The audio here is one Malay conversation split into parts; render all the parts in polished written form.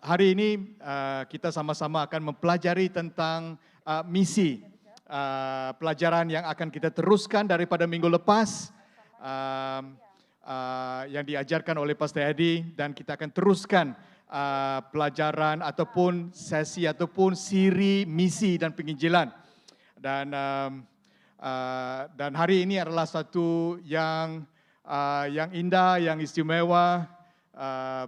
Hari ini kita sama-sama akan mempelajari tentang misi. Pelajaran yang akan kita teruskan daripada minggu lepas yang diajarkan oleh Pastor Edi, dan kita akan teruskan pelajaran ataupun sesi ataupun siri misi dan penginjilan. Dan hari ini adalah satu yang indah, yang istimewa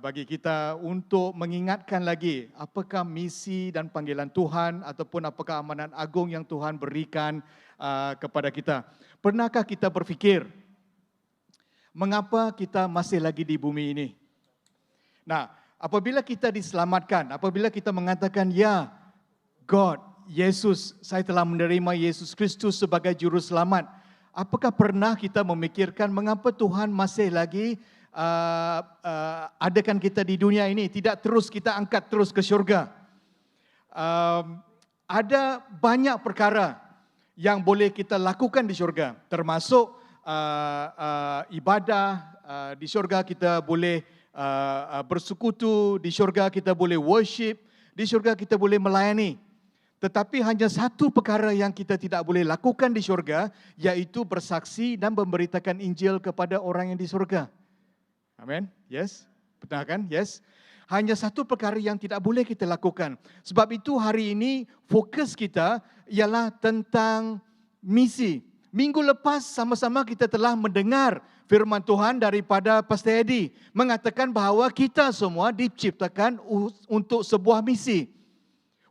bagi kita untuk mengingatkan lagi apakah misi dan panggilan Tuhan ataupun apakah amanat agung yang Tuhan berikan kepada kita. Pernahkah kita berfikir mengapa kita masih lagi di bumi ini? Nah, apabila kita diselamatkan, apabila kita mengatakan ya, God, Yesus, saya telah menerima Yesus Kristus sebagai juru selamat, apakah pernah kita memikirkan mengapa Tuhan masih lagi adakan kita di dunia ini, tidak terus kita angkat terus ke syurga? Ada banyak perkara yang boleh kita lakukan di syurga, termasuk ibadah. Di syurga kita boleh bersekutu, di syurga kita boleh worship, di syurga kita boleh melayani. Tetapi hanya satu perkara yang kita tidak boleh lakukan di syurga, iaitu bersaksi dan memberitakan Injil kepada orang yang di syurga. Amin. Yes. Betul kan? Yes. Hanya satu perkara yang tidak boleh kita lakukan. Sebab itu hari ini fokus kita ialah tentang misi. Minggu lepas sama-sama kita telah mendengar firman Tuhan daripada Pastor Edi, mengatakan bahawa kita semua diciptakan untuk sebuah misi.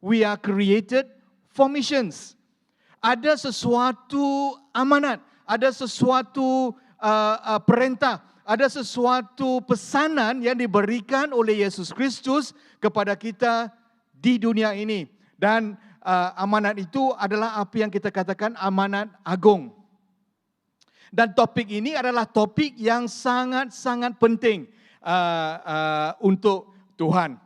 We are created for missions. Ada sesuatu amanat, ada sesuatu perintah, ada sesuatu pesanan yang diberikan oleh Yesus Kristus kepada kita di dunia ini. Dan amanat itu adalah apa yang kita katakan amanat agung. Dan topik ini adalah topik yang sangat-sangat penting untuk Tuhan.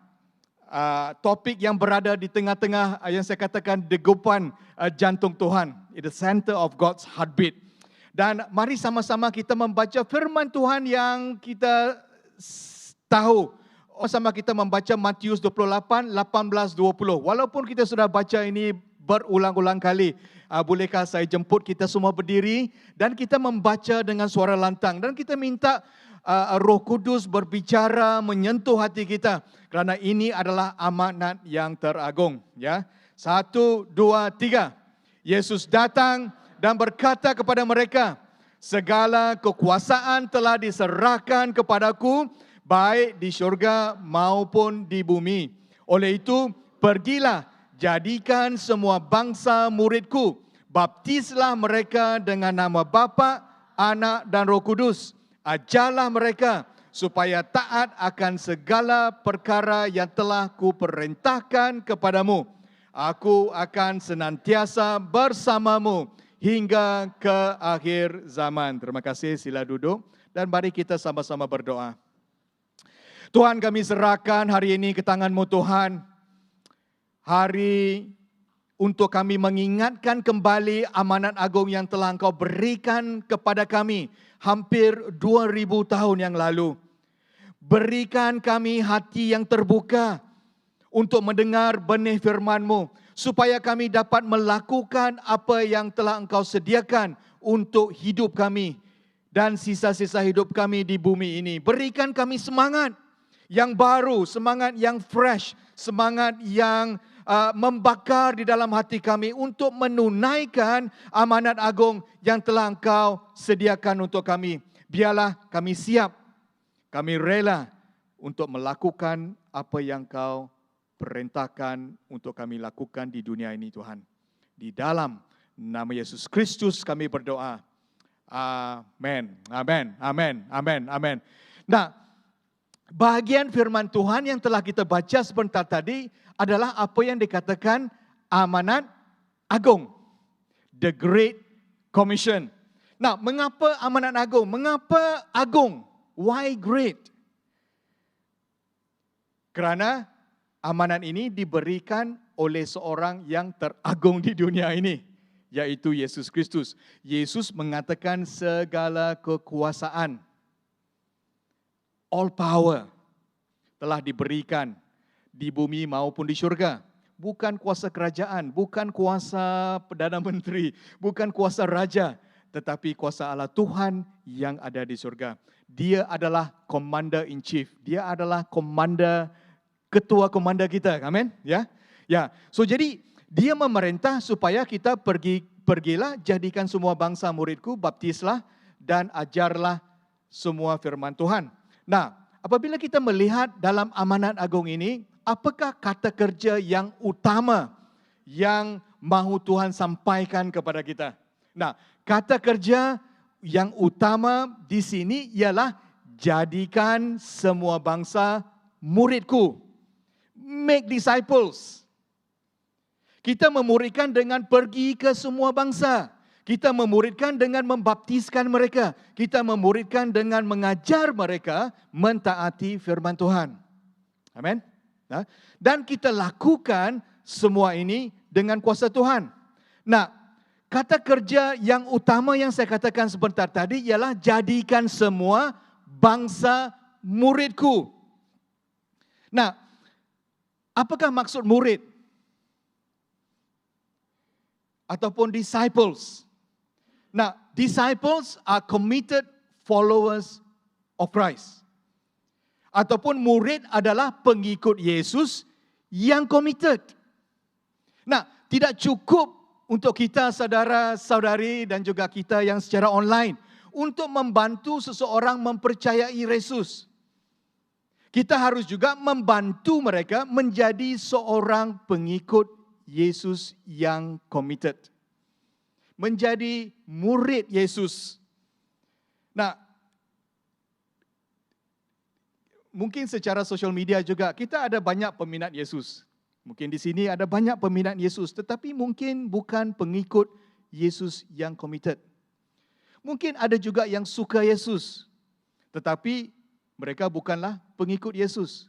Topik yang berada di tengah-tengah yang saya katakan degupan jantung Tuhan. It's the center of God's heartbeat. Dan mari sama-sama kita membaca firman Tuhan yang kita tahu. Sama kita membaca Matius 28, 18, 20. Walaupun kita sudah baca ini berulang-ulang kali, bolehkah saya jemput kita semua berdiri dan kita membaca dengan suara lantang. Dan kita minta Roh Kudus berbicara, menyentuh hati kita. Kerana ini adalah amanat yang teragung. Ya, 1, 2, 3. Yesus datang dan berkata kepada mereka, segala kekuasaan telah diserahkan kepadaku, baik di syurga maupun di bumi. Oleh itu, pergilah, jadikan semua bangsa muridku, baptislah mereka dengan nama Bapa, Anak dan Roh Kudus. Ajarlah mereka supaya taat akan segala perkara yang telah kuperintahkan kepadamu. Aku akan senantiasa bersamamu hingga ke akhir zaman. Terima kasih, sila duduk dan mari kita sama-sama berdoa. Tuhan, kami serahkan hari ini ke tangan-Mu Tuhan. Hari untuk kami mengingatkan kembali amanat agung yang telah Engkau berikan kepada kami hampir 2000 tahun yang lalu. Berikan kami hati yang terbuka untuk mendengar benih firman-Mu, supaya kami dapat melakukan apa yang telah Engkau sediakan untuk hidup kami dan sisa-sisa hidup kami di bumi ini. Berikan kami semangat yang baru, semangat yang fresh, semangat yang membakar di dalam hati kami untuk menunaikan amanat agung yang telah Engkau sediakan untuk kami. Biarlah kami siap, kami rela untuk melakukan apa yang Engkau perintahkan untuk kami lakukan di dunia ini, Tuhan. Di dalam nama Yesus Kristus kami berdoa. Amin. Amin. Amin. Amin. Amin. Nah, bahagian firman Tuhan yang telah kita baca sebentar tadi adalah apa yang dikatakan amanat agung. The Great Commission. Nah, mengapa amanat agung? Mengapa agung? Why great? Kerana amanat ini diberikan oleh seorang yang teragung di dunia ini, yaitu Yesus Kristus. Yesus mengatakan segala kekuasaan, all power telah diberikan di bumi maupun di syurga. Bukan kuasa kerajaan, bukan kuasa Perdana Menteri, bukan kuasa raja, tetapi kuasa Allah Tuhan yang ada di syurga. Dia adalah Commander in Chief. Dia adalah ketua komanda kita. Amin. Ya. Ya. So jadi dia memerintah supaya kita pergilah, jadikan semua bangsa muridku, baptislah dan ajarlah semua firman Tuhan. Nah, apabila kita melihat dalam amanat agung ini, apakah kata kerja yang utama yang mahu Tuhan sampaikan kepada kita? Nah, kata kerja yang utama di sini ialah jadikan semua bangsa muridku. Make disciples. Kita memuridkan dengan pergi ke semua bangsa. Kita memuridkan dengan membaptiskan mereka. Kita memuridkan dengan mengajar mereka mentaati firman Tuhan. Amin. Dan kita lakukan semua ini dengan kuasa Tuhan. Nah, kata kerja yang utama yang saya katakan sebentar tadi ialah jadikan semua bangsa muridku. Nah, apakah maksud murid? Ataupun disciples. Nah, disciples are committed followers of Christ. Ataupun murid adalah pengikut Yesus yang committed. Nah, tidak cukup untuk kita saudara-saudari dan juga kita yang secara online untuk membantu seseorang mempercayai Yesus. Kita harus juga membantu mereka menjadi seorang pengikut Yesus yang committed. Menjadi murid Yesus. Nah, mungkin secara social media juga kita ada banyak peminat Yesus. Mungkin di sini ada banyak peminat Yesus, tetapi mungkin bukan pengikut Yesus yang committed. Mungkin ada juga yang suka Yesus, tetapi mereka bukanlah pengikut Yesus.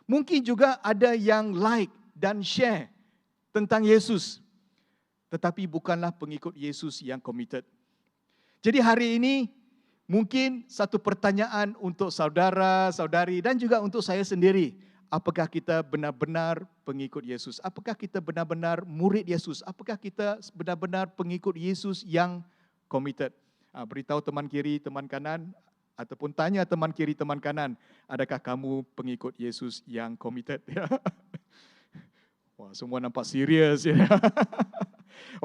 Mungkin juga ada yang like dan share tentang Yesus, tetapi bukanlah pengikut Yesus yang committed. Jadi hari ini mungkin satu pertanyaan untuk saudara-saudari dan juga untuk saya sendiri. Apakah kita benar-benar pengikut Yesus? Apakah kita benar-benar murid Yesus? Apakah kita benar-benar pengikut Yesus yang committed? Beritahu teman kiri, teman kanan, ataupun tanya teman kiri, teman kanan, adakah kamu pengikut Yesus yang committed? Wah, semua nampak serius ya.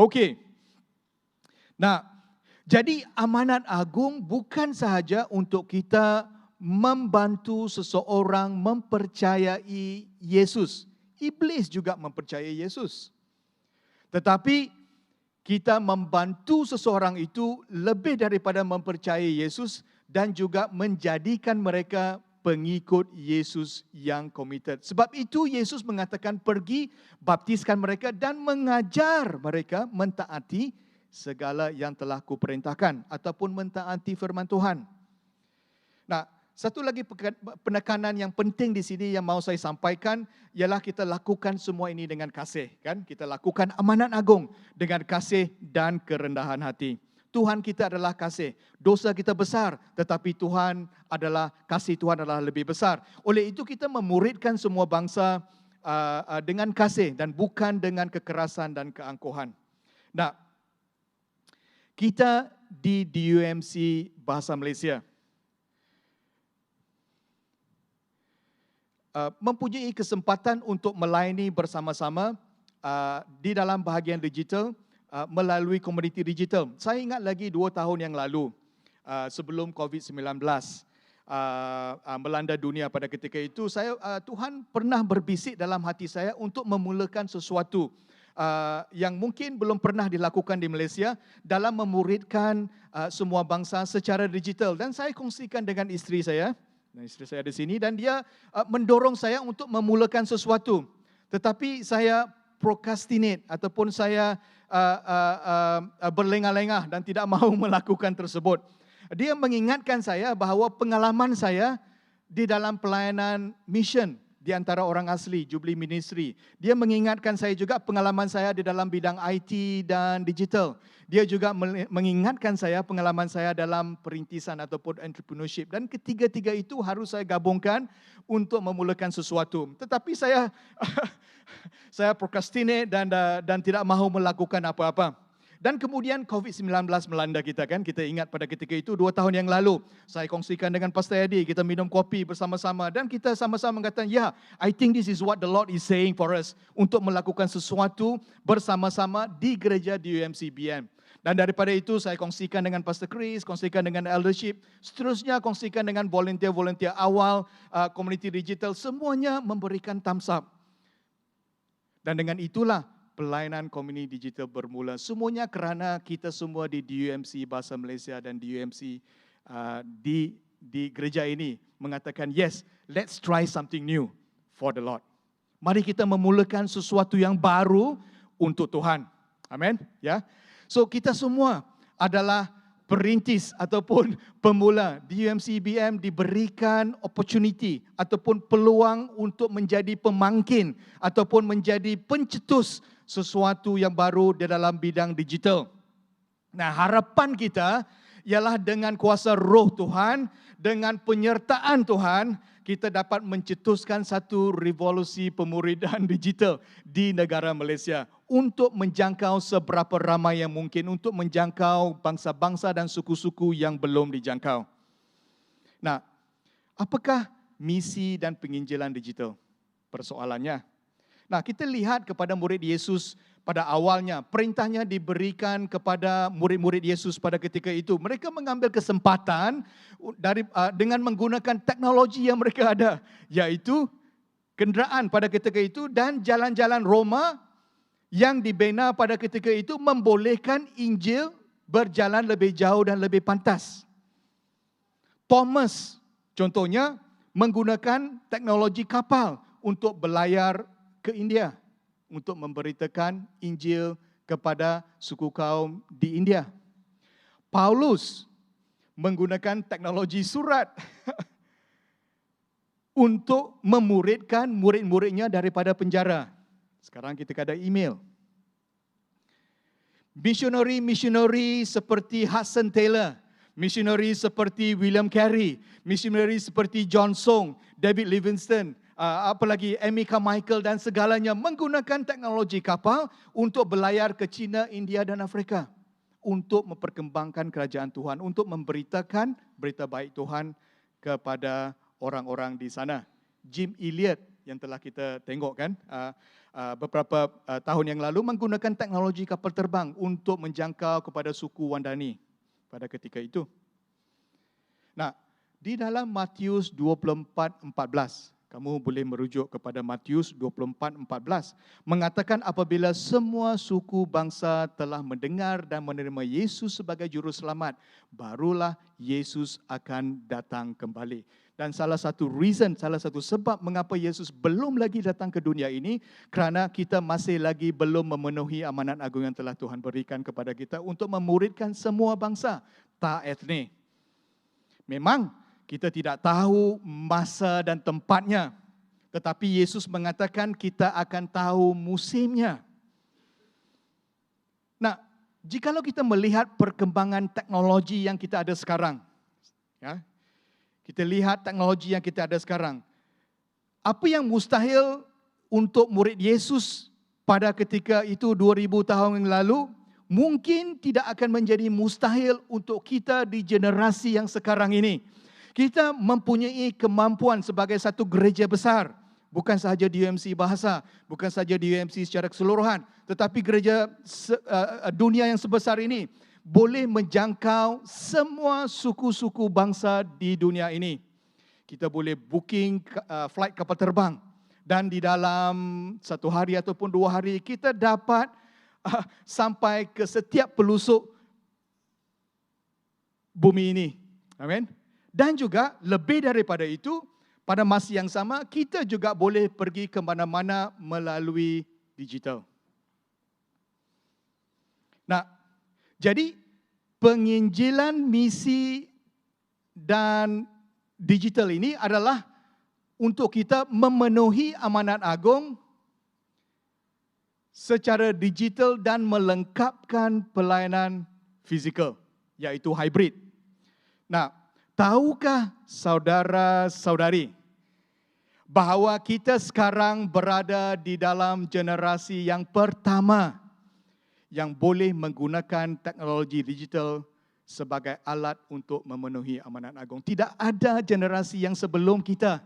Okey. Nah, jadi amanat agung bukan sahaja untuk kita membantu seseorang mempercayai Yesus. Iblis juga mempercayai Yesus. Tetapi kita membantu seseorang itu lebih daripada mempercayai Yesus dan juga menjadikan mereka pengikut Yesus yang committed. Sebab itu Yesus mengatakan pergi, baptiskan mereka dan mengajar mereka mentaati segala yang telah kuperintahkan ataupun mentaati firman Tuhan. Nah, satu lagi penekanan yang penting di sini yang mau saya sampaikan ialah kita lakukan semua ini dengan kasih, kan? Kita lakukan amanat agung dengan kasih dan kerendahan hati. Tuhan kita adalah kasih. Dosa kita besar, tetapi kasih Tuhan adalah lebih besar. Oleh itu kita memuridkan semua bangsa dengan kasih dan bukan dengan kekerasan dan keangkuhan. Nah, kita di DUMC Bahasa Malaysia mempunyai kesempatan untuk melayani bersama-sama di dalam bahagian digital, melalui komuniti digital. Saya ingat lagi 2 tahun yang lalu, sebelum COVID-19 melanda dunia pada ketika itu, Tuhan pernah berbisik dalam hati saya untuk memulakan sesuatu yang mungkin belum pernah dilakukan di Malaysia dalam memuridkan semua bangsa secara digital. Dan saya kongsikan dengan isteri saya. Isteri saya di sini dan dia mendorong saya untuk memulakan sesuatu. Tetapi saya procrastinate ataupun saya berlengah-lengah dan tidak mahu melakukan tersebut. Dia mengingatkan saya bahawa pengalaman saya di dalam pelayanan mission di antara orang asli, Jubilee Ministry. Dia mengingatkan saya juga pengalaman saya di dalam bidang IT dan digital. Dia juga mengingatkan saya pengalaman saya dalam perintisan ataupun entrepreneurship. Dan ketiga-tiga itu harus saya gabungkan untuk memulakan sesuatu. Tetapi saya saya procrastinate dan tidak mahu melakukan apa-apa. Dan kemudian COVID-19 melanda kita kan. Kita ingat pada ketika itu 2 tahun yang lalu. Saya kongsikan dengan Pastor Eddie. Kita minum kopi bersama-sama. Dan kita sama-sama mengatakan, ya, I think this is what the Lord is saying for us. Untuk melakukan sesuatu bersama-sama di gereja di UMCBM. Dan daripada itu saya kongsikan dengan Pastor Chris, kongsikan dengan eldership. Seterusnya kongsikan dengan volunteer-volunteer awal, community digital. Semuanya memberikan thumbs up. Dan dengan itulah pelayanan community digital bermula. Semuanya kerana kita semua di DUMC Bahasa Malaysia dan DUMC di gereja ini mengatakan, yes, let's try something new for the Lord. Mari kita memulakan sesuatu yang baru untuk Tuhan. Amin. Ya. So kita semua adalah perintis ataupun pemula. DUMCBM diberikan opportunity ataupun peluang untuk menjadi pemangkin ataupun menjadi pencetus sesuatu yang baru di dalam bidang digital. Nah, harapan kita ialah dengan kuasa roh Tuhan, dengan penyertaan Tuhan, kita dapat mencetuskan satu revolusi pemuridan digital di negara Malaysia untuk menjangkau seberapa ramai yang mungkin, untuk menjangkau bangsa-bangsa dan suku-suku yang belum dijangkau. Nah, apakah misi dan penginjilan digital? Persoalannya. Nah, kita lihat kepada murid Yesus pada awalnya. Perintahnya diberikan kepada murid-murid Yesus pada ketika itu. Mereka mengambil kesempatan dengan menggunakan teknologi yang mereka ada. Iaitu kenderaan pada ketika itu dan jalan-jalan Roma yang dibina pada ketika itu membolehkan Injil berjalan lebih jauh dan lebih pantas. Thomas contohnya menggunakan teknologi kapal untuk berlayar ke India untuk memberitakan Injil kepada suku kaum di India. Paulus menggunakan teknologi surat untuk memuridkan murid-muridnya daripada penjara. Sekarang kita ada email. Misionari-misionari seperti Hudson Taylor, misionari seperti William Carey, misionari seperti John Song, David Livingstone, apalagi Amy Carmichael dan segalanya menggunakan teknologi kapal untuk berlayar ke China, India dan Afrika untuk memperkembangkan kerajaan Tuhan, untuk memberitakan berita baik Tuhan kepada orang-orang di sana. Jim Elliot yang telah kita tengok kan beberapa tahun yang lalu menggunakan teknologi kapal terbang untuk menjangkau kepada suku Wandani pada ketika itu. Nah, di dalam Matius 24:14, kamu boleh merujuk kepada Matius 24:14. Mengatakan apabila semua suku bangsa telah mendengar dan menerima Yesus sebagai juru selamat, barulah Yesus akan datang kembali. Dan salah satu sebab mengapa Yesus belum lagi datang ke dunia ini, kerana kita masih lagi belum memenuhi amanat agung yang telah Tuhan berikan kepada kita untuk memuridkan semua bangsa, tak etnik. Memang kita tidak tahu masa dan tempatnya. Tetapi Yesus mengatakan kita akan tahu musimnya. Nah, jikalau kita melihat perkembangan teknologi yang kita ada sekarang. Ya, kita lihat teknologi yang kita ada sekarang. Apa yang mustahil untuk murid Yesus pada ketika itu 2000 tahun yang lalu, mungkin tidak akan menjadi mustahil untuk kita di generasi yang sekarang ini. Kita mempunyai kemampuan sebagai satu gereja besar. Bukan sahaja di UMC Bahasa, bukan sahaja di UMC secara keseluruhan. Tetapi gereja dunia yang sebesar ini boleh menjangkau semua suku-suku bangsa di dunia ini. Kita boleh booking flight kapal terbang. Dan di dalam 1 hari ataupun 2 hari kita dapat sampai ke setiap pelosok bumi ini. Amin. Dan juga lebih daripada itu, pada masa yang sama, kita juga boleh pergi ke mana-mana melalui digital. Nah, jadi penginjilan misi dan digital ini adalah untuk kita memenuhi amanat agung secara digital dan melengkapkan pelayanan fizikal, iaitu hybrid. Nah, tahukah saudara-saudari bahawa kita sekarang berada di dalam generasi yang pertama yang boleh menggunakan teknologi digital sebagai alat untuk memenuhi amanat agung. Tidak ada generasi yang sebelum kita,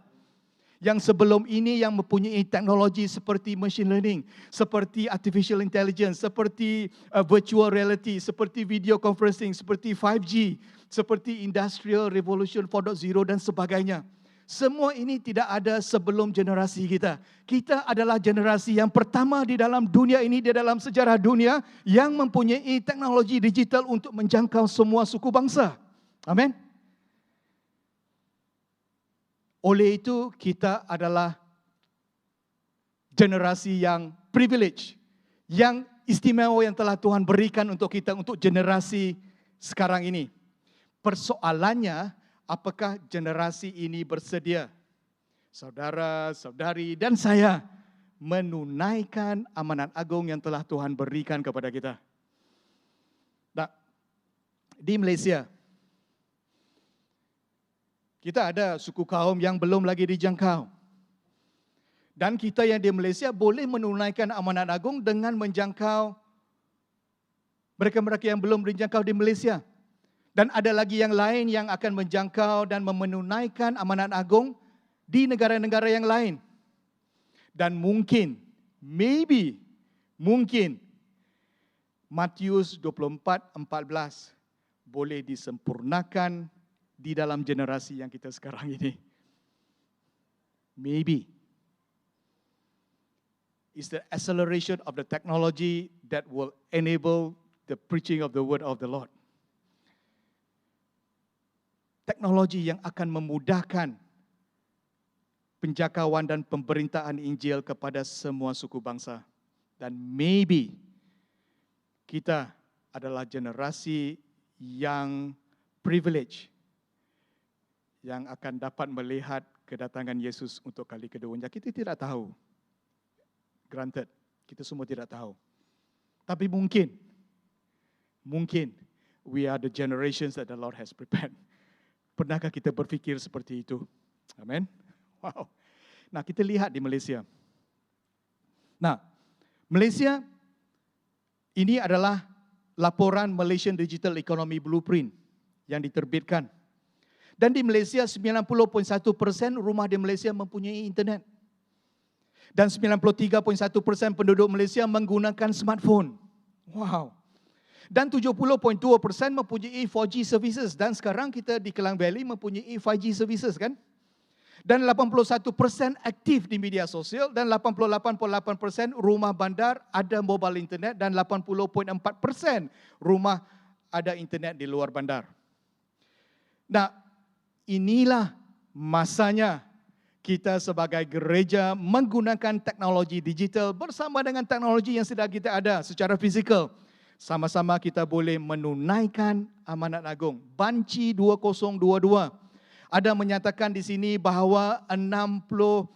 yang sebelum ini yang mempunyai teknologi seperti machine learning, seperti artificial intelligence, seperti virtual reality, seperti video conferencing, seperti 5G, seperti Industrial Revolution 4.0 dan sebagainya. Semua ini tidak ada sebelum generasi kita. Kita adalah generasi yang pertama di dalam dunia ini, di dalam sejarah dunia yang mempunyai teknologi digital untuk menjangkau semua suku bangsa. Amin. Oleh itu, kita adalah generasi yang privilege, yang istimewa yang telah Tuhan berikan untuk kita, untuk generasi sekarang ini. Persoalannya, apakah generasi ini bersedia, saudara, saudari dan saya, menunaikan amanat agung yang telah Tuhan berikan kepada kita? Nah, di Malaysia, kita ada suku kaum yang belum lagi dijangkau. Dan kita yang di Malaysia boleh menunaikan amanat agung dengan menjangkau mereka-mereka yang belum dijangkau di Malaysia. Dan ada lagi yang lain yang akan menjangkau dan menunaikan amanat agung di negara-negara yang lain. Dan mungkin, mungkin Matius 24:14 boleh disempurnakan di dalam generasi yang kita sekarang ini. Maybe. It's the acceleration of the technology that will enable the preaching of the word of the Lord. Teknologi yang akan memudahkan penjangkauan dan pemberitaan Injil kepada semua suku bangsa. Dan maybe kita adalah generasi yang privilege, yang akan dapat melihat kedatangan Yesus untuk kali keduanya. Kita tidak tahu. Granted, kita semua tidak tahu. Tapi mungkin we are the generations that the Lord has prepared. Pernahkah kita berfikir seperti itu? Amin. Wow. Nah, kita lihat di Malaysia. Nah, Malaysia ini adalah laporan Malaysian Digital Economy Blueprint yang diterbitkan. Dan di Malaysia 90.1% rumah di Malaysia mempunyai internet. Dan 93.1% penduduk Malaysia menggunakan smartphone. Wow. Dan 70.2% mempunyai 4G services. Dan sekarang kita di Klang Valley mempunyai 5G services, kan? Dan 81% aktif di media sosial dan 88.8% rumah bandar ada mobile internet dan 80.4% rumah ada internet di luar bandar. Nah, inilah masanya kita sebagai gereja menggunakan teknologi digital bersama dengan teknologi yang sudah kita ada secara fizikal. Sama-sama kita boleh menunaikan amanat agung. Banci 2022 ada menyatakan di sini bahawa 60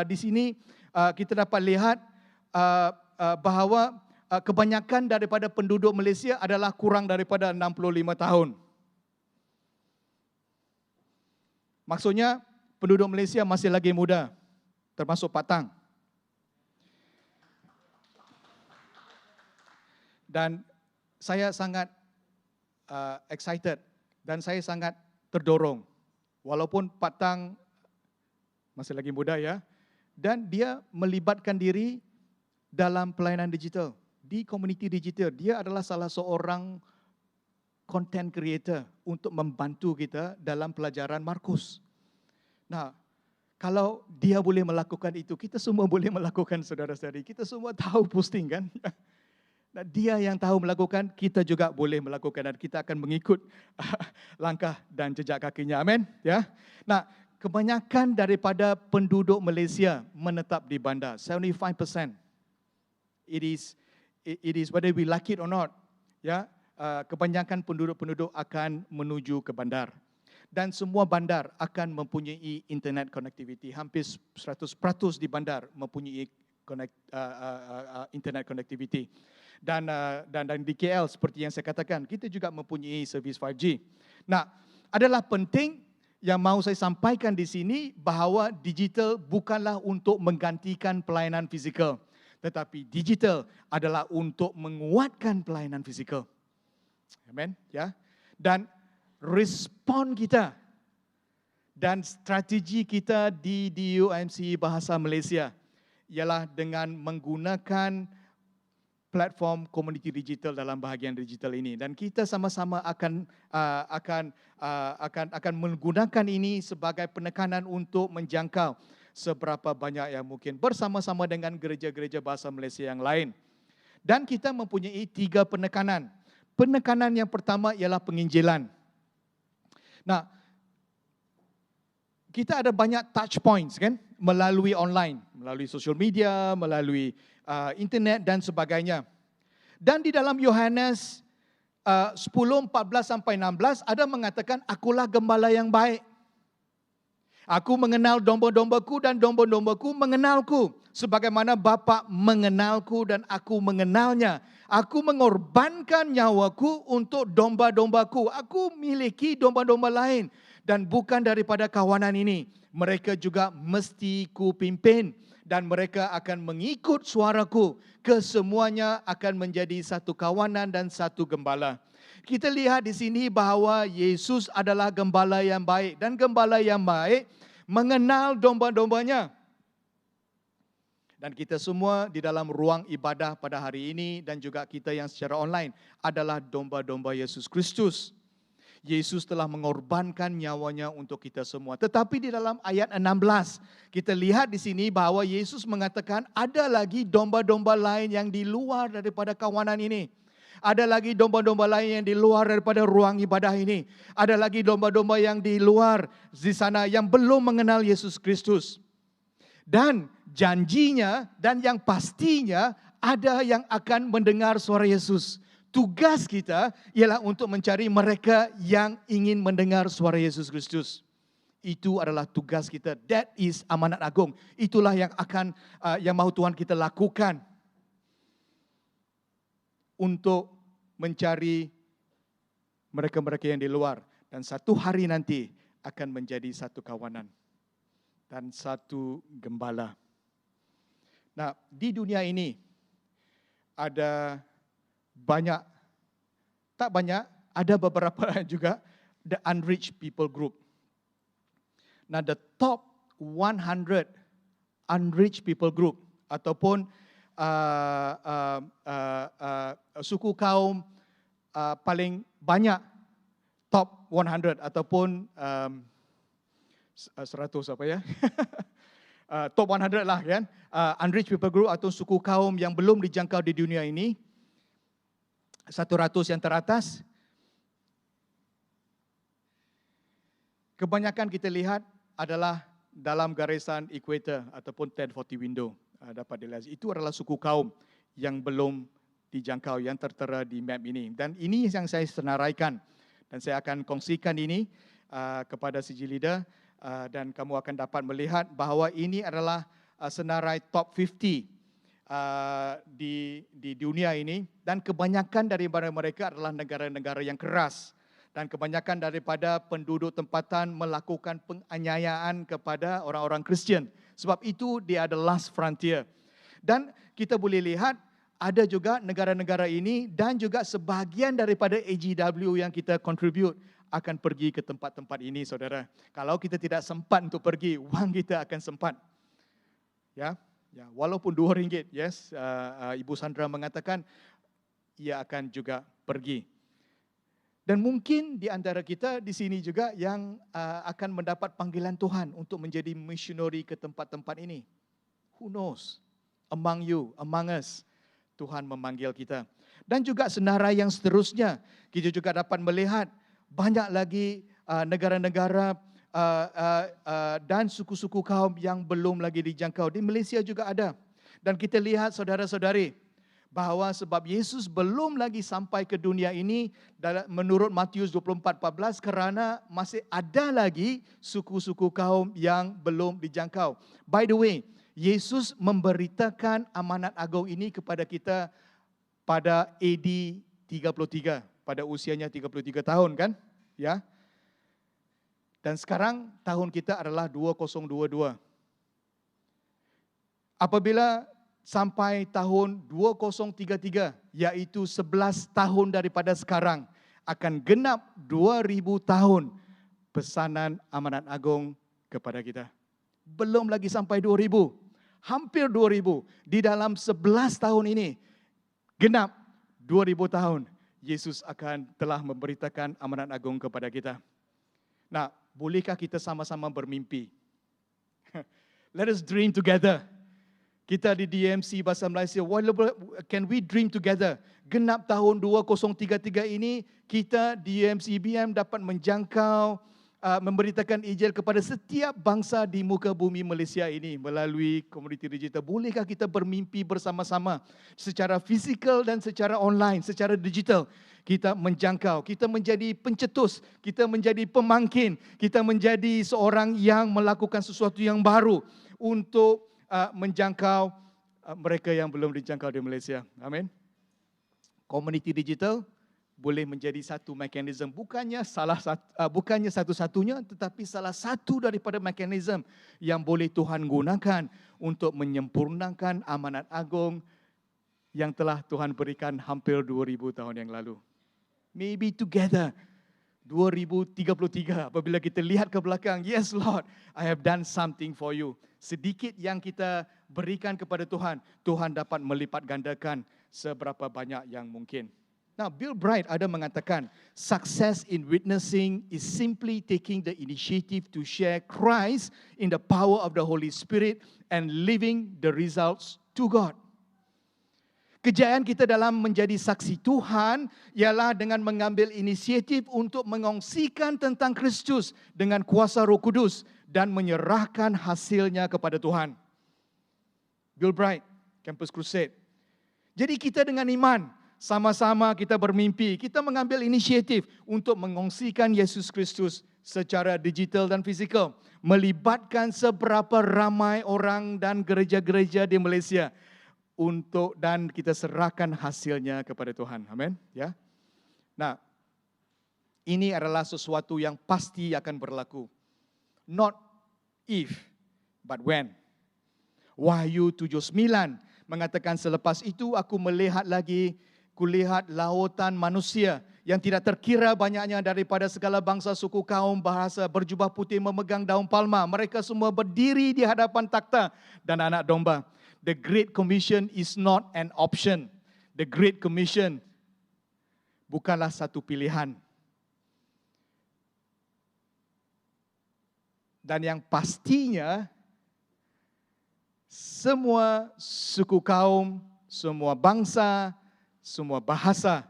di sini kita dapat lihat bahawa kebanyakan daripada penduduk Malaysia adalah kurang daripada 65 tahun. Maksudnya penduduk Malaysia masih lagi muda, termasuk Patang. Dan saya sangat excited dan saya sangat terdorong. Walaupun Patang masih lagi muda ya, dan dia melibatkan diri dalam pelayanan digital, di komuniti digital. Dia adalah salah seorang content creator untuk membantu kita dalam pelajaran Markus. Nah, kalau dia boleh melakukan itu, kita semua boleh melakukan, saudara-saudari. Kita semua tahu posting, kan? Nah, dia yang tahu melakukan, kita juga boleh melakukan dan kita akan mengikut langkah dan jejak kakinya. Amin. Ya. Nah, kebanyakan daripada penduduk Malaysia menetap di bandar. 75%. It is whether we like it or not. Ya, kebanyakan penduduk-penduduk akan menuju ke bandar. dan semua bandar akan mempunyai internet connectivity. Hampir 100% di bandar mempunyai internet connectivity. Dan di KL seperti yang saya katakan, kita juga mempunyai servis 5G. Nah, adalah penting yang mahu saya sampaikan di sini bahawa digital bukanlah untuk menggantikan pelayanan fizikal, tetapi digital adalah untuk menguatkan pelayanan fizikal. Amen, ya. Dan respon kita dan strategi kita di DUMC Bahasa Malaysia ialah dengan menggunakan platform komuniti digital dalam bahagian digital ini, dan kita sama-sama akan menggunakan ini sebagai penekanan untuk menjangkau seberapa banyak yang mungkin bersama-sama dengan gereja-gereja Bahasa Malaysia yang lain. Dan kita mempunyai 3 penekanan. Penekanan yang pertama ialah penginjilan. Nah, kita ada banyak touch points kan, melalui online, melalui social media, melalui internet dan sebagainya. Dan di dalam Yohanes 10:14-16 ada mengatakan, akulah gembala yang baik. Aku mengenal domba-dombaku dan domba-dombaku mengenalku. Sebagaimana Bapa mengenalku dan aku mengenalnya. Aku mengorbankan nyawaku untuk domba-dombaku. Aku miliki domba-domba lain. Dan bukan daripada kawanan ini. Mereka juga mesti ku pimpin. Dan mereka akan mengikut suaraku. Kesemuanya akan menjadi satu kawanan dan satu gembala. Kita lihat di sini bahawa Yesus adalah gembala yang baik. Dan gembala yang baik mengenal domba-dombanya. Dan kita semua di dalam ruang ibadah pada hari ini dan juga kita yang secara online adalah domba-domba Yesus Kristus. Yesus telah mengorbankan nyawanya untuk kita semua. Tetapi di dalam ayat 16, kita lihat di sini bahawa Yesus mengatakan ada lagi domba-domba lain yang di luar daripada kawanan ini. Ada lagi domba-domba lain yang di luar daripada ruang ibadah ini. Ada lagi domba-domba yang di luar di sana yang belum mengenal Yesus Kristus. Dan janjinya dan yang pastinya ada yang akan mendengar suara Yesus. Tugas kita ialah untuk mencari mereka yang ingin mendengar suara Yesus Kristus. Itu adalah tugas kita. That is amanat agung. Itulah yang akan yang mahu Tuhan kita lakukan untuk mencari mereka-mereka yang di luar. Dan satu hari nanti akan menjadi satu kawanan dan satu gembala. Nah, di dunia ini ada banyak, tak banyak, ada beberapa juga the unreached people group. Nah, the top 100 unreached people group ataupun suku kaum paling banyak, top 100 ataupun 100 apa ya? Top 100 lah kan. Unreached people group atau suku kaum yang belum dijangkau di dunia ini. 100 yang teratas. Kebanyakan kita lihat adalah dalam garisan equator ataupun 1040 window. Dapat dilihat. Itu adalah suku kaum yang belum dijangkau, yang tertera di map ini. Dan ini yang saya senaraikan. Dan saya akan kongsikan ini kepada CG Leader. Dan kamu akan dapat melihat bahawa ini adalah senarai top 50 di dunia ini, dan kebanyakan daripada mereka adalah negara-negara yang keras, dan kebanyakan daripada penduduk tempatan melakukan penganiayaan kepada orang-orang Kristian. Sebab itu dia ada last frontier. Dan kita boleh lihat ada juga negara-negara ini dan juga sebahagian daripada AGW yang kita contribute akan pergi ke tempat-tempat ini, saudara. Kalau kita tidak sempat untuk pergi, wang kita akan sempat. Ya, walaupun RM2, yes, Ibu Sandra mengatakan ia akan juga pergi. Dan mungkin di antara kita di sini juga yang akan mendapat panggilan Tuhan untuk menjadi missionary ke tempat-tempat ini. Who knows? Among you, among us, Tuhan memanggil kita. Dan juga senarai yang seterusnya, kita juga dapat melihat banyak lagi negara-negara dan suku-suku kaum yang belum lagi dijangkau. Di Malaysia juga ada. Dan kita lihat saudara-saudari, bahawa sebab Yesus belum lagi sampai ke dunia ini menurut Matius 24:14 kerana masih ada lagi suku-suku kaum yang belum dijangkau. By the way, Yesus memberitakan amanat agung ini kepada kita pada AD 33, pada usianya 33 tahun kan? Ya. Dan sekarang tahun kita adalah 2022. Apabila sampai tahun 2033, iaitu 11 tahun daripada sekarang, akan genap 2000 tahun pesanan amanat agung kepada kita. Belum lagi sampai 2000, hampir 2000. Di dalam 11 tahun ini, genap 2000 tahun, Yesus akan telah memberitakan amanat agung kepada kita. Nah, bolehkah kita sama-sama bermimpi? Let us dream together. Kita di DMC Bahasa Malaysia, can we dream together? Genap tahun 2033 ini, kita DMC BM dapat menjangkau, memberitakan Injil kepada setiap bangsa di muka bumi Malaysia ini melalui komuniti digital. Bolehkah kita bermimpi bersama-sama secara fizikal dan secara online, secara digital? Kita menjangkau, kita menjadi pencetus, kita menjadi pemangkin, kita menjadi seorang yang melakukan sesuatu yang baru untuk menjangkau mereka yang belum dijangkau di Malaysia. Amin. Komuniti digital boleh menjadi satu mekanisme, bukannya satu-satunya, tetapi salah satu daripada mekanisme yang boleh Tuhan gunakan untuk menyempurnakan amanat agung yang telah Tuhan berikan hampir 2000 tahun yang lalu. Maybe together, 2033, apabila kita lihat ke belakang, yes Lord, I have done something for you. Sedikit yang kita berikan kepada Tuhan, Tuhan dapat melipat gandakan seberapa banyak yang mungkin. Now, Bill Bright ada mengatakan, success in witnessing is simply taking the initiative to share Christ in the power of the Holy Spirit and living the results to God. Kejayaan kita dalam menjadi saksi Tuhan ialah dengan mengambil inisiatif untuk mengongsikan tentang Kristus dengan kuasa Roh Kudus dan menyerahkan hasilnya kepada Tuhan. Bill Bright, Campus Crusade. Jadi kita dengan iman, sama-sama kita bermimpi, kita mengambil inisiatif untuk mengongsikan Yesus Kristus secara digital dan fizikal, melibatkan seberapa ramai orang dan gereja-gereja di Malaysia dan kita serahkan hasilnya kepada Tuhan. Amin. Ya. Nah, ini adalah sesuatu yang pasti akan berlaku. Not if, but when. Wahyu 7:9 mengatakan, selepas itu aku melihat lagi, kulihat lautan manusia yang tidak terkira banyaknya daripada segala bangsa, suku, kaum, bahasa, berjubah putih memegang daun palma. Mereka semua berdiri di hadapan takhta dan anak domba. The Great Commission is not an option. The Great Commission bukanlah satu pilihan. Dan yang pastinya, semua suku kaum, semua bangsa, semua bahasa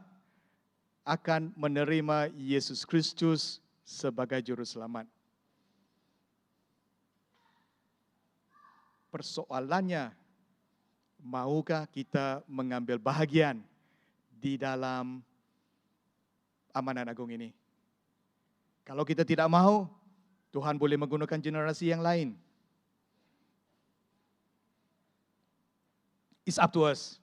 akan menerima Yesus Kristus sebagai Juru Selamat. Persoalannya, maukah kita mengambil bahagian di dalam amanat agung ini? Kalau kita tidak mahu, Tuhan boleh menggunakan generasi yang lain. It's up to us.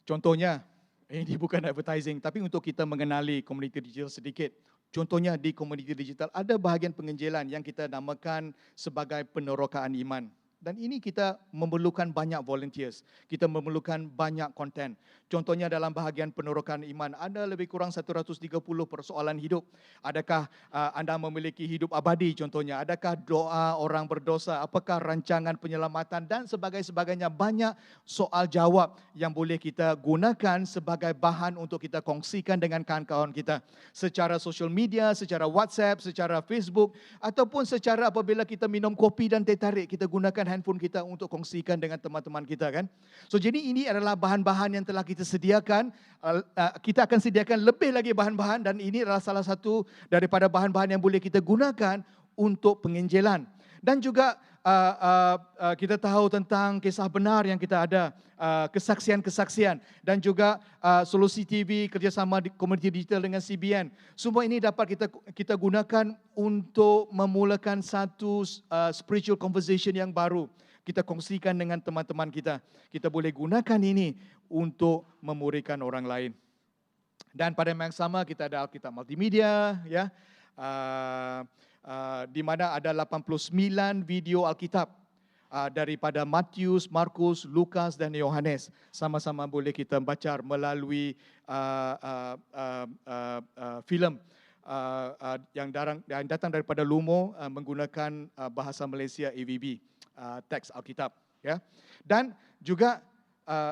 Contohnya, ini bukan advertising, tapi untuk kita mengenali komuniti digital sedikit. Contohnya di komuniti digital ada bahagian penginjilan yang kita namakan sebagai penerokaan iman. Dan ini kita memerlukan banyak volunteers. Kita memerlukan banyak konten. Contohnya dalam bahagian penerokaan iman, ada lebih kurang 130 persoalan hidup. Adakah anda memiliki hidup abadi contohnya? Adakah doa orang berdosa? Apakah rancangan penyelamatan? Dan sebagainya. Banyak soal jawab yang boleh kita gunakan sebagai bahan untuk kita kongsikan dengan kawan-kawan kita. Secara social media, secara WhatsApp, secara Facebook, ataupun secara apabila kita minum kopi dan teh tarik, kita gunakan handphone kita untuk kongsikan dengan teman-teman kita kan. So jadi ini adalah bahan-bahan yang telah kita sediakan. Kita akan sediakan lebih lagi bahan-bahan dan ini adalah salah satu daripada bahan-bahan yang boleh kita gunakan untuk penginjilan. Dan juga kita tahu tentang kisah benar yang kita ada, kesaksian-kesaksian, dan juga Solusi TV kerjasama di komuniti digital dengan CBN. Semua ini dapat kita gunakan untuk memulakan satu spiritual conversation yang baru. Kita kongsikan dengan teman-teman kita. Kita boleh gunakan ini untuk memuridkan orang lain. Dan pada masa yang sama kita ada Alkitab Multimedia, ya, di mana ada 89 video Alkitab daripada Matius, Markus, Lukas dan Yohanes. Sama-sama boleh kita baca melalui filem yang datang daripada Lumo menggunakan bahasa Malaysia AVB, teks Alkitab. Ya. Dan juga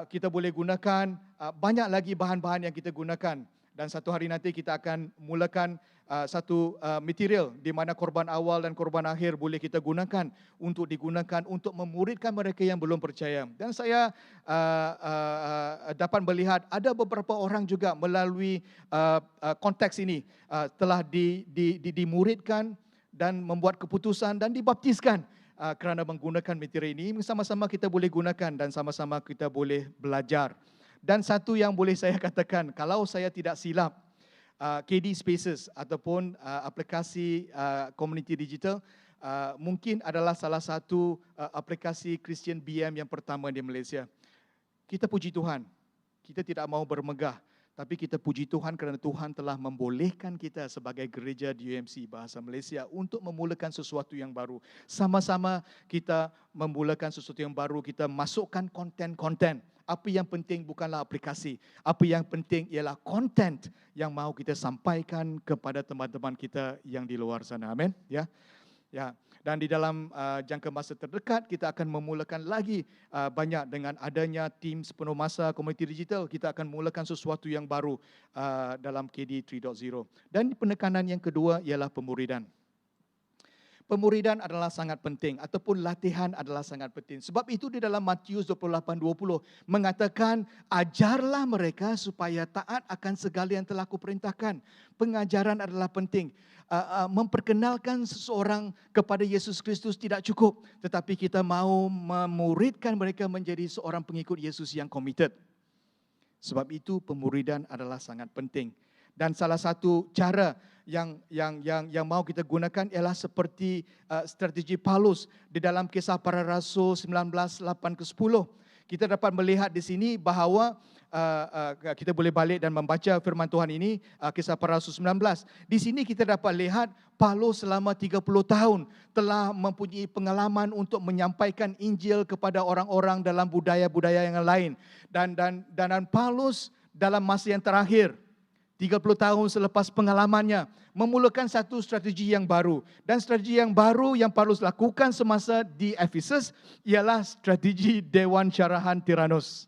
kita boleh gunakan banyak lagi bahan-bahan yang kita gunakan. Dan satu hari nanti kita akan mulakan satu material di mana korban awal dan korban akhir boleh kita gunakan untuk digunakan untuk memuridkan mereka yang belum percaya. Dan saya dapat melihat ada beberapa orang juga melalui konteks ini telah dimuridkan dan membuat keputusan dan dibaptiskan. Kerana menggunakan material ini, sama-sama kita boleh gunakan dan sama-sama kita boleh belajar. Dan satu yang boleh saya katakan, kalau saya tidak silap, KD Spaces ataupun aplikasi komuniti digital mungkin adalah salah satu aplikasi Christian BM yang pertama di Malaysia. Kita puji Tuhan, kita tidak mau bermegah, tapi kita puji Tuhan kerana Tuhan telah membolehkan kita sebagai gereja di UMC Bahasa Malaysia untuk memulakan sesuatu yang baru. Sama-sama kita memulakan sesuatu yang baru, kita masukkan konten-konten. Apa yang penting bukanlah aplikasi. Apa yang penting ialah konten yang mahu kita sampaikan kepada teman-teman kita yang di luar sana. Amin. Ya. Ya. Dan di dalam jangka masa terdekat, kita akan memulakan lagi banyak dengan adanya tim sepenuh masa komuniti digital. Kita akan memulakan sesuatu yang baru dalam KD 3.0. Dan penekanan yang kedua ialah pemuridan. Pemuridan adalah sangat penting ataupun latihan adalah sangat penting. Sebab itu di dalam Matius 28:20 mengatakan, ajarlah mereka supaya taat akan segala yang telah kuperintahkan. Pengajaran adalah penting. Memperkenalkan seseorang kepada Yesus Kristus tidak cukup, tetapi kita mahu memuridkan mereka menjadi seorang pengikut Yesus yang committed. Sebab itu pemuridan adalah sangat penting. Dan salah satu cara yang mahu kita gunakan ialah seperti strategi Paulus di dalam Kisah Para Rasul 19:8-10. Kita dapat melihat di sini bahawa kita boleh balik dan membaca firman Tuhan ini, Kisah Para Rasul 19. Di sini kita dapat lihat Paulus selama 30 tahun telah mempunyai pengalaman untuk menyampaikan Injil kepada orang-orang dalam budaya-budaya yang lain. Dan Paulus dalam masa yang terakhir, 30 tahun selepas pengalamannya, memulakan satu strategi yang baru. Dan strategi yang baru yang Paulus lakukan semasa di Ephesus ialah strategi Dewan Syarahan Tiranos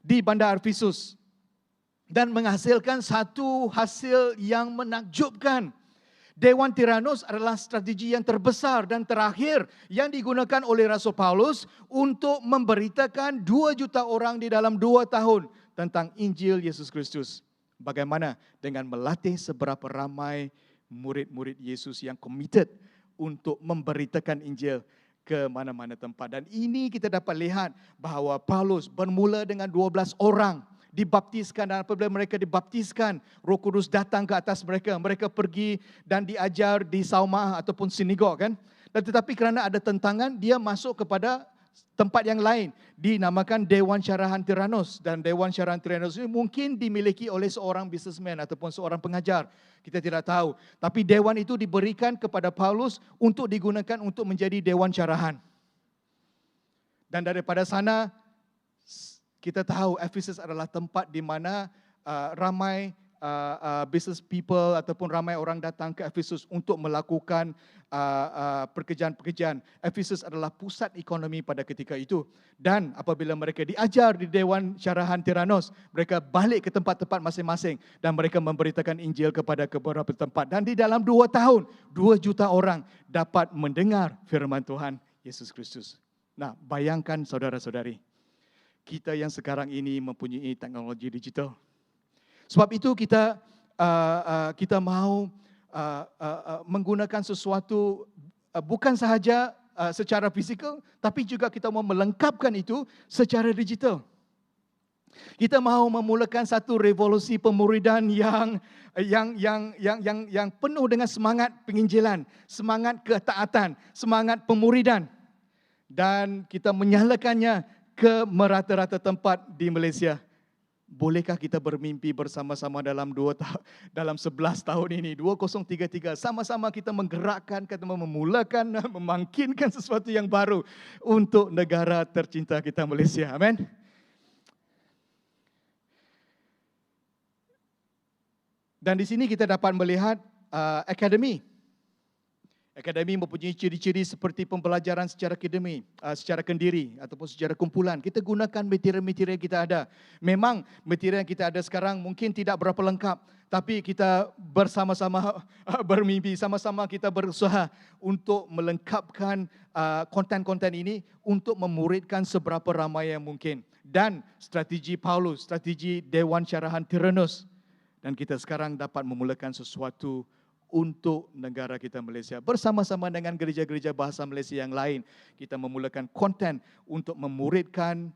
di Bandar Ephesus. Dan menghasilkan satu hasil yang menakjubkan. Dewan Tiranos adalah strategi yang terbesar dan terakhir yang digunakan oleh Rasul Paulus untuk memberitakan 2 juta orang di dalam 2 tahun tentang Injil Yesus Kristus. Bagaimana dengan melatih seberapa ramai murid-murid Yesus yang committed untuk memberitakan Injil ke mana-mana tempat. Dan ini kita dapat lihat bahawa Paulus bermula dengan 12 orang dibaptiskan, dan apabila mereka dibaptiskan, Roh Kudus datang ke atas mereka. Mereka pergi dan diajar di saumah ataupun sinagog, kan? Dan tetapi kerana ada tentangan, dia masuk kepada tempat yang lain, dinamakan Dewan Syarahan Tiranos. Dan Dewan Syarahan Tiranos ini mungkin dimiliki oleh seorang businessman ataupun seorang pengajar. Kita tidak tahu. Tapi dewan itu diberikan kepada Paulus untuk digunakan untuk menjadi Dewan Syarahan. Dan daripada sana, kita tahu Ephesus adalah tempat di mana ramai business people ataupun ramai orang datang ke Ephesus untuk melakukan pekerjaan-pekerjaan. Ephesus adalah pusat ekonomi pada ketika itu. Dan apabila mereka diajar di Dewan Syarahan Tiranos, mereka balik ke tempat-tempat masing-masing dan mereka memberitakan Injil kepada beberapa tempat. Dan di dalam 2 tahun, 2 juta orang dapat mendengar firman Tuhan Yesus Kristus. Nah, bayangkan saudara-saudari, kita yang sekarang ini mempunyai teknologi digital. Sebab itu kita mahu menggunakan sesuatu bukan sahaja secara fizikal, tapi juga kita mau melengkapkan itu secara digital. Kita mahu memulakan satu revolusi pemuridan yang penuh dengan semangat penginjilan, semangat ketaatan, semangat pemuridan, dan kita menyalakannya ke merata-rata tempat di Malaysia. Bolehkah kita bermimpi bersama-sama dalam 11 tahun ini, 2033, sama-sama kita menggerakkan, kita memulakan, membangkitkan sesuatu yang baru untuk negara tercinta kita Malaysia. Amin. Dan di sini kita dapat melihat akademi. Akademi mempunyai ciri-ciri seperti pembelajaran secara akademi, secara kendiri ataupun secara kumpulan. Kita gunakan material-material yang kita ada. Memang material yang kita ada sekarang mungkin tidak berapa lengkap, tapi kita bersama-sama bermimpi, sama-sama kita berusaha untuk melengkapkan konten-konten ini untuk memuridkan seberapa ramai yang mungkin. Dan strategi Paulus, strategi Dewan Syarahan Tyrannus. Dan kita sekarang dapat memulakan sesuatu untuk negara kita Malaysia. Bersama-sama dengan gereja-gereja bahasa Malaysia yang lain, kita memulakan konten untuk memuridkan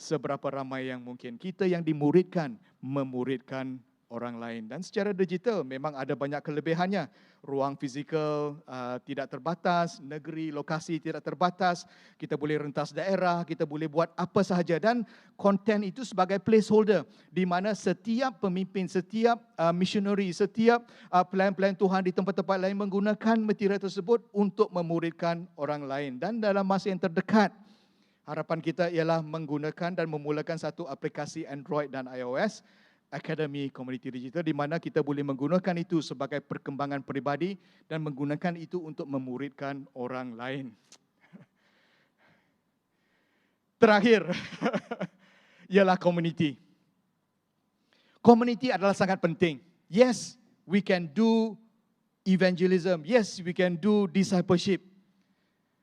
seberapa ramai yang mungkin. Kita yang dimuridkan, memuridkan orang lain. Dan secara digital memang ada banyak kelebihannya. Ruang fizikal tidak terbatas, negeri, lokasi tidak terbatas. Kita boleh rentas daerah, kita boleh buat apa sahaja. Dan konten itu sebagai placeholder di mana setiap pemimpin, setiap missionary, setiap pelayan-pelayan Tuhan di tempat-tempat lain menggunakan material tersebut untuk memuridkan orang lain. Dan dalam masa yang terdekat, harapan kita ialah menggunakan dan memulakan satu aplikasi Android dan iOS, Akademi Komuniti Digital, di mana kita boleh menggunakan itu sebagai perkembangan peribadi dan menggunakan itu untuk memuridkan orang lain. Terakhir, ialah komuniti. Komuniti adalah sangat penting. Yes, we can do evangelism. Yes, we can do discipleship.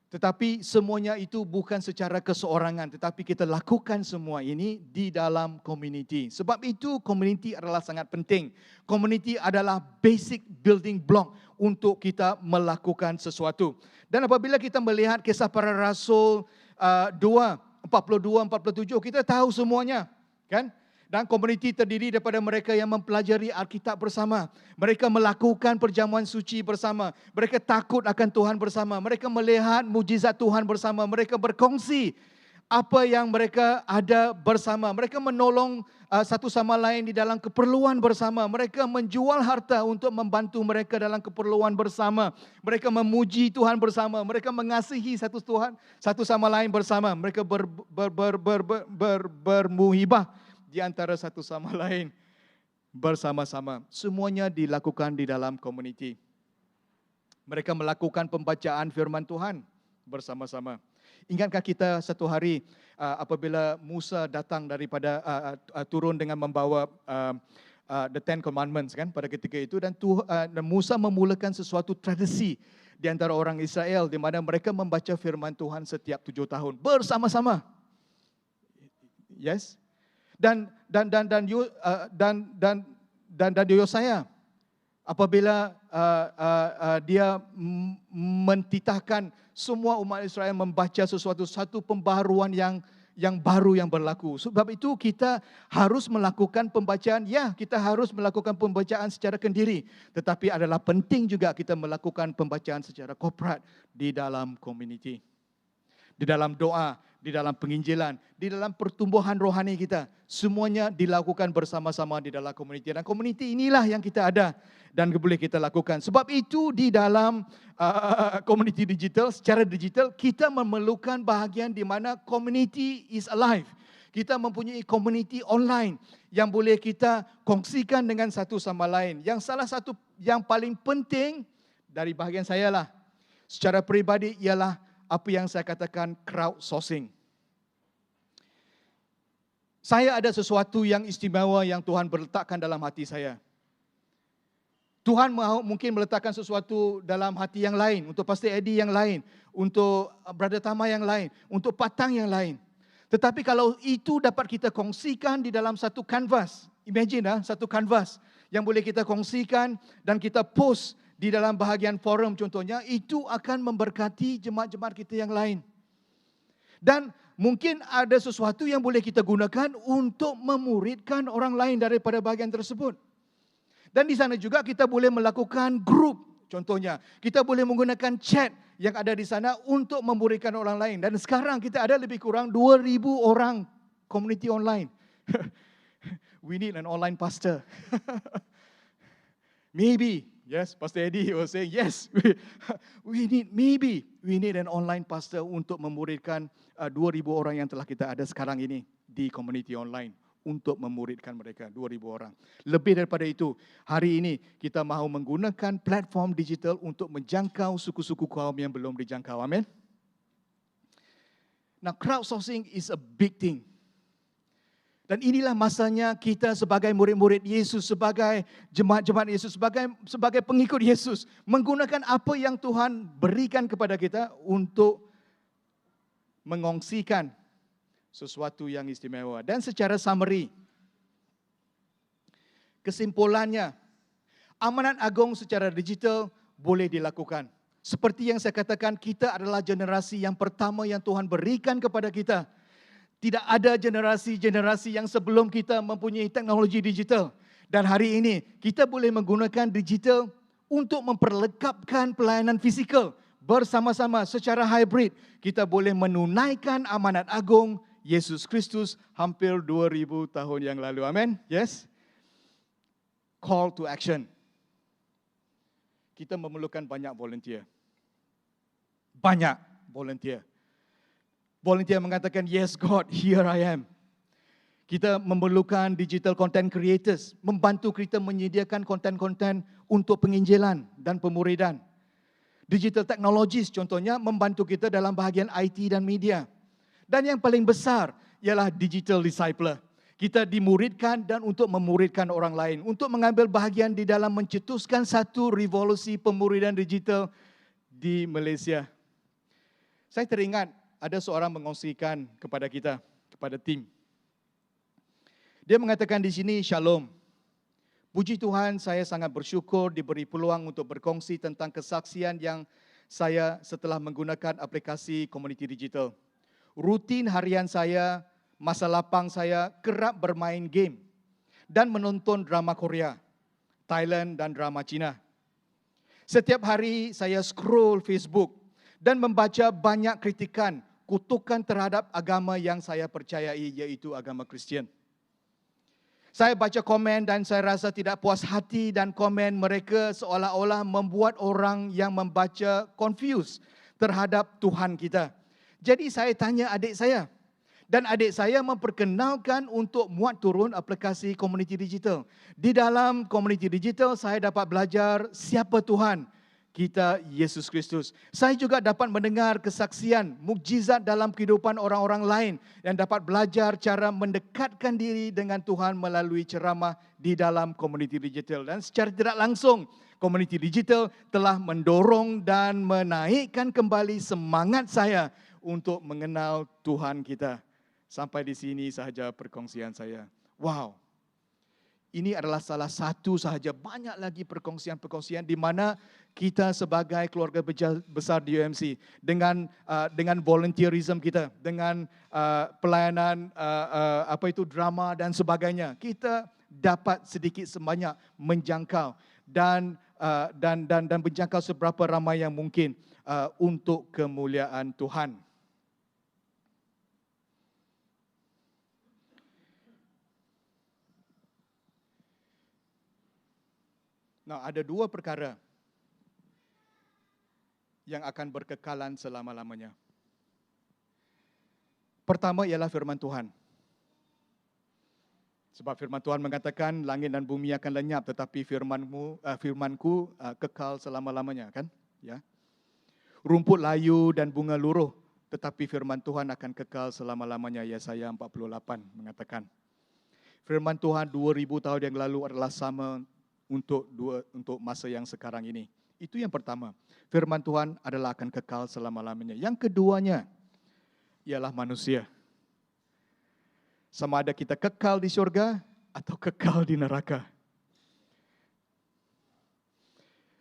Tetapi semuanya itu bukan secara keseorangan, tetapi kita lakukan semua ini di dalam komuniti. Sebab itu komuniti adalah sangat penting. Komuniti adalah basic building block untuk kita melakukan sesuatu. Dan apabila kita melihat Kisah Para Rasul 2:42-47, kita tahu semuanya, kan? Dan komuniti terdiri daripada mereka yang mempelajari Alkitab bersama. Mereka melakukan perjamuan suci bersama. Mereka takut akan Tuhan bersama. Mereka melihat mujizat Tuhan bersama. Mereka berkongsi apa yang mereka ada bersama. Mereka menolong satu sama lain di dalam keperluan bersama. Mereka menjual harta untuk membantu mereka dalam keperluan bersama. Mereka memuji Tuhan bersama. Mereka mengasihi satu sama lain bersama. Mereka bermuhibah di antara satu sama lain bersama-sama. Semuanya dilakukan di dalam komuniti. Mereka melakukan pembacaan firman Tuhan bersama-sama. Ingatkah kita satu hari apabila Musa datang daripada turun dengan membawa the Ten Commandments, kan, pada ketika itu, dan Musa memulakan sesuatu tradisi di antara orang Israel di mana mereka membaca firman Tuhan setiap 7 tahun bersama-sama. Yes. Dan Yosaya apabila dia mentitahkan semua umat Israel membaca satu pembaharuan yang baru yang berlaku. Sebab itu kita harus melakukan pembacaan. Ya, kita harus melakukan pembacaan secara kendiri, tetapi adalah penting juga kita melakukan pembacaan secara korporat di dalam komuniti, di dalam doa, di dalam penginjilan, di dalam pertumbuhan rohani kita. Semuanya dilakukan bersama-sama di dalam komuniti. Dan komuniti inilah yang kita ada dan boleh kita lakukan. Sebab itu di dalam komuniti digital, secara digital, kita memerlukan bahagian di mana community is alive. Kita mempunyai komuniti online yang boleh kita kongsikan dengan satu sama lain. Yang salah satu yang paling penting dari bahagian saya lah, secara peribadi, ialah apa yang saya katakan crowdsourcing. Saya ada sesuatu yang istimewa yang Tuhan berletakkan dalam hati saya. Tuhan mungkin meletakkan sesuatu dalam hati yang lain, untuk Pastor Eddie yang lain, untuk Brother Tama yang lain, untuk Patang yang lain. Tetapi kalau itu dapat kita kongsikan di dalam satu kanvas, imagine satu kanvas yang boleh kita kongsikan dan kita post di dalam bahagian forum contohnya, itu akan memberkati jemaat-jemaat kita yang lain. Dan mungkin ada sesuatu yang boleh kita gunakan untuk memuridkan orang lain daripada bahagian tersebut. Dan di sana juga kita boleh melakukan grup. Contohnya, kita boleh menggunakan chat yang ada di sana untuk memuridkan orang lain. Dan sekarang kita ada lebih kurang 2,000 orang community online. We need an online pastor. Maybe, yes, Pastor Eddie was saying, yes, we need an online pastor untuk memuridkan 2,000 orang yang telah kita ada sekarang ini di community online. Untuk memuridkan mereka, 2,000 orang. Lebih daripada itu, hari ini kita mahu menggunakan platform digital untuk menjangkau suku-suku kaum yang belum dijangkau. Amin. Now, crowdsourcing is a big thing. Dan inilah masanya kita sebagai murid-murid Yesus, sebagai jemaat-jemaat Yesus, sebagai pengikut Yesus, menggunakan apa yang Tuhan berikan kepada kita untuk mengongsikan sesuatu yang istimewa. Dan secara summary, kesimpulannya, amanat agung secara digital boleh dilakukan. Seperti yang saya katakan, kita adalah generasi yang pertama yang Tuhan berikan kepada kita. Tidak ada generasi-generasi yang sebelum kita mempunyai teknologi digital. Dan hari ini kita boleh menggunakan digital untuk memperlengkapkan pelayanan fizikal. Bersama-sama secara hybrid, kita boleh menunaikan amanat agung Yesus Kristus hampir 2,000 tahun yang lalu. Amin? Yes? Call to action. Kita memerlukan banyak volunteer. Banyak volunteer. Volunteer mengatakan, yes God, here I am. Kita memerlukan digital content creators, membantu kita menyediakan konten-konten untuk penginjilan dan pemuridan. Digital technologies contohnya membantu kita dalam bahagian IT dan media. Dan yang paling besar ialah digital discipler. Kita dimuridkan dan untuk memuridkan orang lain. Untuk mengambil bahagian di dalam mencetuskan satu revolusi pemuridan digital di Malaysia. Saya teringat ada seorang mengongsikan kepada kita, kepada tim. Dia mengatakan di sini, Shalom. Puji Tuhan, saya sangat bersyukur diberi peluang untuk berkongsi tentang kesaksian yang saya setelah menggunakan aplikasi komuniti digital. Rutin harian saya, masa lapang saya kerap bermain game dan menonton drama Korea, Thailand dan drama Cina. Setiap hari saya scroll Facebook dan membaca banyak kritikan, kutukan terhadap agama yang saya percayai, yaitu agama Kristian. Saya baca komen dan saya rasa tidak puas hati dan komen mereka seolah-olah membuat orang yang membaca confused terhadap Tuhan kita. Jadi saya tanya adik saya. Dan adik saya memperkenalkan untuk muat turun aplikasi komuniti digital. Di dalam komuniti digital saya dapat belajar siapa Tuhan. Kita Yesus Kristus. Saya juga dapat mendengar kesaksian, mukjizat dalam kehidupan orang-orang lain yang dapat belajar cara mendekatkan diri dengan Tuhan melalui ceramah di dalam komuniti digital. Dan secara tidak langsung, komuniti digital telah mendorong dan menaikkan kembali semangat saya untuk mengenal Tuhan kita. Sampai di sini sahaja perkongsian saya. Wow. Ini adalah salah satu sahaja, banyak lagi perkongsian-perkongsian di mana kita sebagai keluarga besar di UMC dengan volunteerism kita, dengan pelayanan drama dan sebagainya, kita dapat sedikit sebanyak menjangkau dan menjangkau seberapa ramai yang mungkin untuk kemuliaan Tuhan. Nah, ada dua perkara yang akan berkekalan selama-lamanya. Pertama ialah firman Tuhan. Sebab firman Tuhan mengatakan langit dan bumi akan lenyap tetapi firmanku kekal selama-lamanya, kan? Ya. Rumput layu dan bunga luruh tetapi firman Tuhan akan kekal selama-lamanya. Yesaya 48 mengatakan. Firman Tuhan 2000 tahun yang lalu adalah sama untuk masa yang sekarang ini. Itu yang pertama. Firman Tuhan adalah akan kekal selama-lamanya. Yang keduanya ialah manusia. Sama ada kita kekal di surga atau kekal di neraka.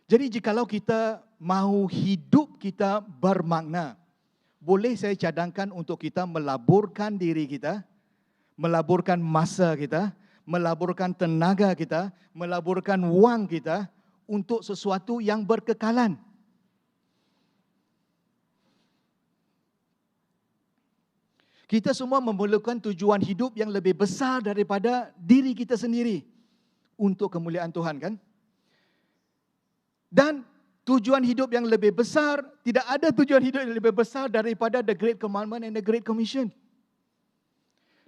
Jadi jikalau kita mahu hidup kita bermakna, boleh saya cadangkan untuk kita melaburkan diri kita, melaburkan masa kita, melaburkan tenaga kita, melaburkan wang kita untuk sesuatu yang berkekalan. Kita semua memerlukan tujuan hidup yang lebih besar daripada diri kita sendiri untuk kemuliaan Tuhan, kan? Dan tujuan hidup yang lebih besar, tidak ada tujuan hidup yang lebih besar daripada the Great Commandment and the Great Commission.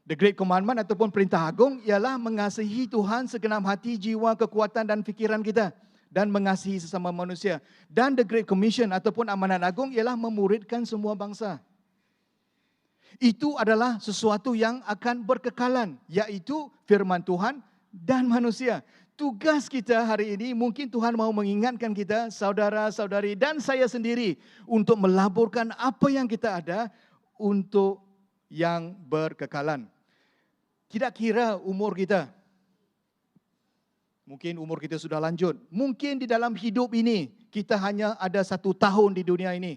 The Great Commandment ataupun perintah agung ialah mengasihi Tuhan segenap hati, jiwa, kekuatan dan fikiran kita dan mengasihi sesama manusia. Dan the Great Commission ataupun amanat agung ialah memuridkan semua bangsa. Itu adalah sesuatu yang akan berkekalan, iaitu firman Tuhan dan manusia. Tugas kita hari ini, mungkin Tuhan mahu mengingatkan kita, saudara-saudari dan saya sendiri, untuk melaburkan apa yang kita ada untuk yang berkekalan. Tidak kira umur kita. Mungkin umur kita sudah lanjut. Mungkin di dalam hidup ini, kita hanya ada 1 tahun di dunia ini.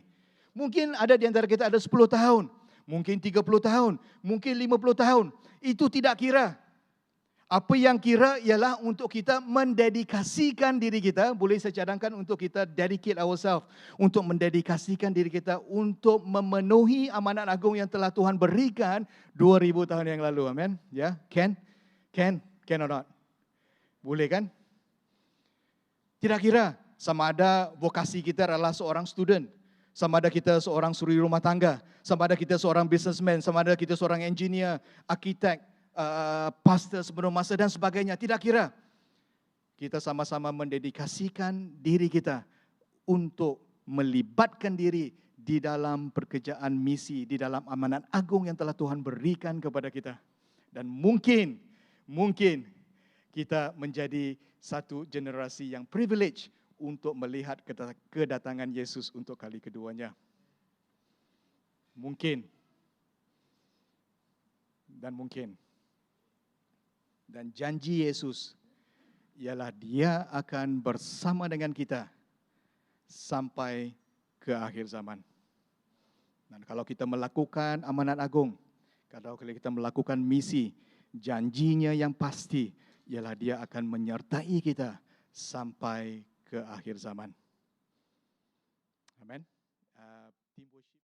Mungkin ada di antara kita ada 10 tahun. Mungkin 30 tahun. Mungkin 50 tahun. Itu tidak kira. Apa yang kira ialah untuk kita mendedikasikan diri kita, boleh saya cadangkan untuk kita dedicate ourselves, untuk mendedikasikan diri kita untuk memenuhi amanat agung yang telah Tuhan berikan 2000 tahun yang lalu. Amen. Ya, can or not? Boleh kan? Tidak kira sama ada vokasi kita adalah seorang student, sama ada kita seorang suri rumah tangga, sama ada kita seorang businessman, sama ada kita seorang engineer, arkitek, pastor sebelum masa dan sebagainya. Tidak kira. Kita sama-sama mendedikasikan diri kita untuk melibatkan diri di dalam pekerjaan misi, di dalam amanat agung yang telah Tuhan berikan kepada kita. Dan mungkin kita menjadi satu generasi yang privilege untuk melihat kedatangan Yesus untuk kali keduanya. Mungkin. Dan janji Yesus ialah Dia akan bersama dengan kita sampai ke akhir zaman. Dan kalau kita melakukan amanat agung, kalau kita melakukan misi, janjinya yang pasti ialah Dia akan menyertai kita sampai ke akhir zaman. Amen. Tim worship